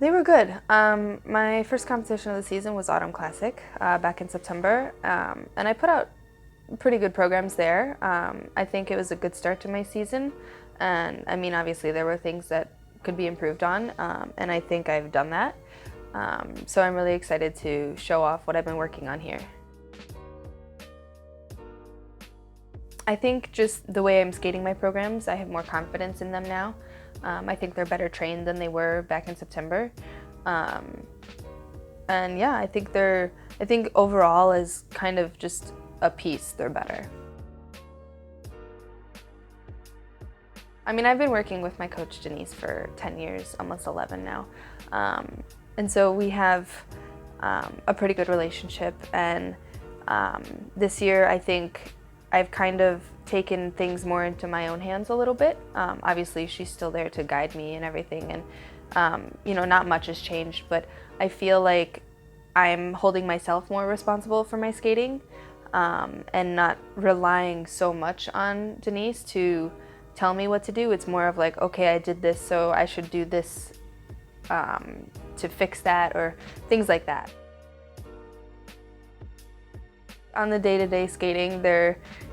They were good. My first competition of the season was Autumn Classic back in September, and I put out pretty good programs there. I think it was a good start to my season, and I mean, obviously there were things that could be improved on, and I think I've done that. So I'm really excited to show off what I've been working on here. I think just the way I'm skating my programs, I have more confidence in them now. I think they're better trained than they were back in September. And yeah, I think overall as kind of just a piece, they're better. I mean, I've been working with my coach Denise for 10 years, almost 11 now. And so we have a pretty good relationship, and this year I think I've kind of taken things more into my own hands a little bit. Obviously she's still there to guide me and everything, and you know, not much has changed, but I feel like I'm holding myself more responsible for my skating, and not relying so much on Denise to tell me what to do. It's more of like, okay, I did this, so I should do this to fix that, or things like that. On the day-to-day skating,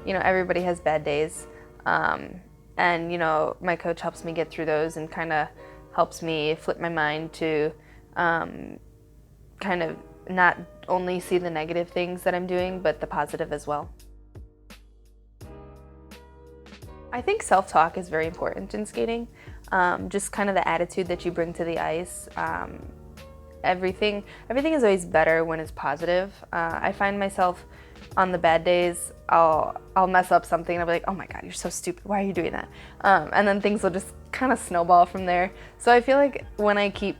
you know, everybody has bad days, and you know, my coach helps me get through those and kind of helps me flip my mind to kind of not only see the negative things that I'm doing, but the positive as well. I think self-talk is very important in skating. Just kind of the attitude that you bring to the ice. Everything is always better when it's positive. I find myself on the bad days, I'll mess up something and I'll be like, oh my God, you're so stupid, why are you doing that? And then things will just kind of snowball from there. So I feel like when I keep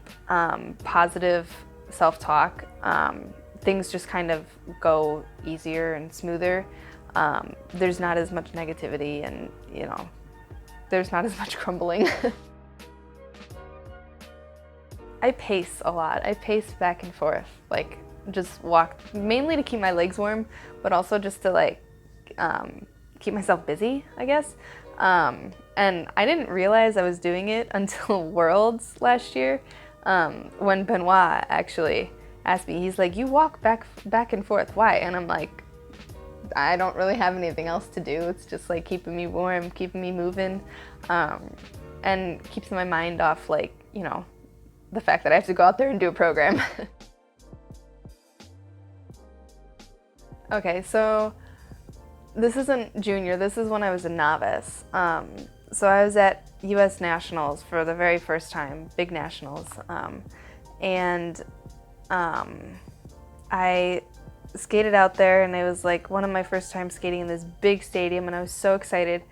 positive self-talk, things just kind of go easier and smoother. There's not as much negativity, and you know, there's not as much crumbling. I pace a lot. I pace back and forth, like just walk, mainly to keep my legs warm, but also just to like keep myself busy, I guess. And I didn't realize I was doing it until Worlds last year, when Benoit actually asked me. He's like, "You walk back and forth, why?" And I'm like, I don't really have anything else to do. It's just like keeping me warm, keeping me moving, and keeps my mind off, like, you know, the fact that I have to go out there and do a program. Okay, so this isn't junior, this is when I was a novice. So I was at US Nationals for the very first time, big nationals, and I skated out there, and it was like one of my first times skating in this big stadium, and I was so excited.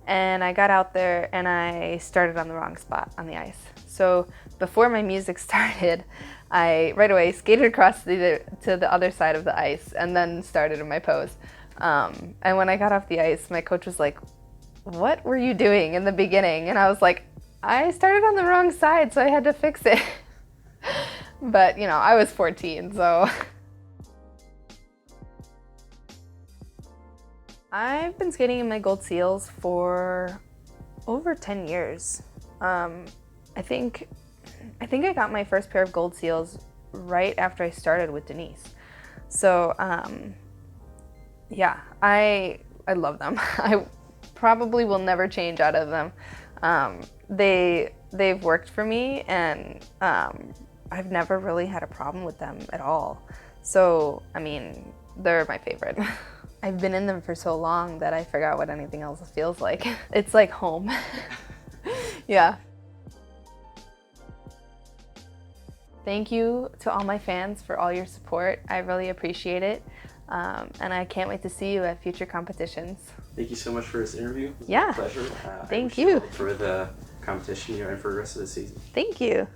And I got out there and I started on the wrong spot on the ice. So before my music started, I right away skated across to the other side of the ice and then started in my pose. And when I got off the ice, my coach was like, "What were you doing in the beginning?" And I was like, "I started on the wrong side, so I had to fix it." But you know, I was 14, so. I've been skating in my gold seals for over 10 years. I think I got my first pair of gold seals right after I started with Denise. So yeah, I love them. I probably will never change out of them. They've worked for me, and I've never really had a problem with them at all. So I mean, they're my favorite. I've been in them for so long that I forgot what anything else feels like. It's like home. Yeah. Thank you to all my fans for all your support. I really appreciate it. And I can't wait to see you at future competitions. Thank you so much for this interview. It was Yeah. a pleasure. Thank you. For the competition you're in for the rest of the season. Thank you.